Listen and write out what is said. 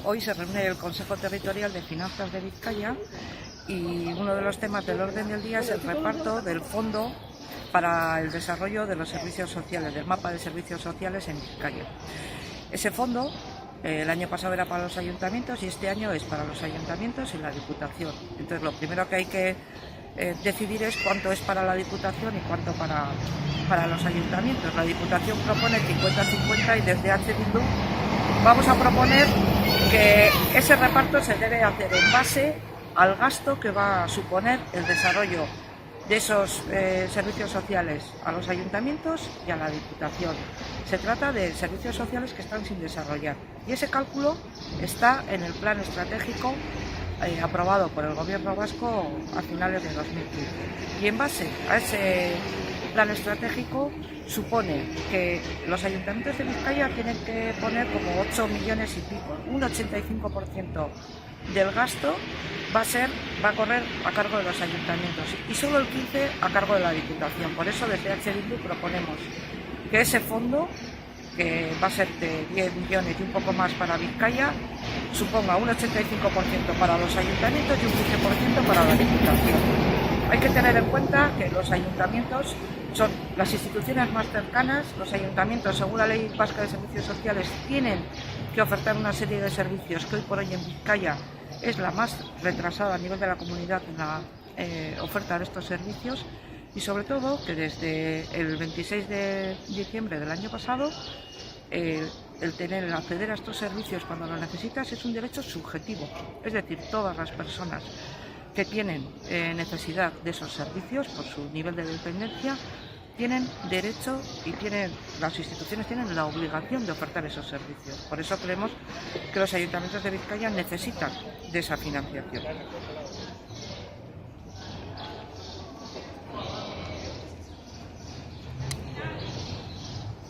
Hoy se reúne el Consejo Territorial de Finanzas de Vizcaya y uno de los temas del orden del día es el reparto del fondo para el desarrollo de los servicios sociales, del mapa de servicios sociales en Vizcaya. Ese fondo el año pasado era para los ayuntamientos y este año es para los ayuntamientos y la Diputación. Entonces lo primero que hay que decidir es cuánto es para la Diputación y cuánto para los ayuntamientos. La Diputación propone 50-50 y desde H. Bildu vamos a proponer que ese reparto se debe hacer en base al gasto que va a suponer el desarrollo de esos servicios sociales a los ayuntamientos y a la Diputación. Se trata de servicios sociales que están sin desarrollar y ese cálculo está en el plan estratégico aprobado por el Gobierno vasco a finales de 2015. Y en base a ese plan estratégico supone que los ayuntamientos de Vizcaya tienen que poner como 8 millones y pico, un 85% del gasto va a correr a cargo de los ayuntamientos y solo el 15% a cargo de la Diputación. Por eso desde H. Bildu proponemos que ese fondo, que va a ser de 10 millones y un poco más para Vizcaya, suponga un 85% para los ayuntamientos y un 15% para la Diputación. Hay que tener en cuenta que los ayuntamientos son las instituciones más cercanas. Los ayuntamientos, según la Ley Vasca de Servicios Sociales, tienen que ofertar una serie de servicios que hoy por hoy en Vizcaya es la más retrasada a nivel de la comunidad en la oferta de estos servicios, y sobre todo que desde el 26 de diciembre del año pasado el acceder a estos servicios cuando lo necesitas es un derecho subjetivo, es decir, todas las personas que tienen necesidad de esos servicios por su nivel de dependencia tienen derecho y las instituciones tienen la obligación de ofertar esos servicios. Por eso creemos que los ayuntamientos de Vizcaya necesitan de esa financiación.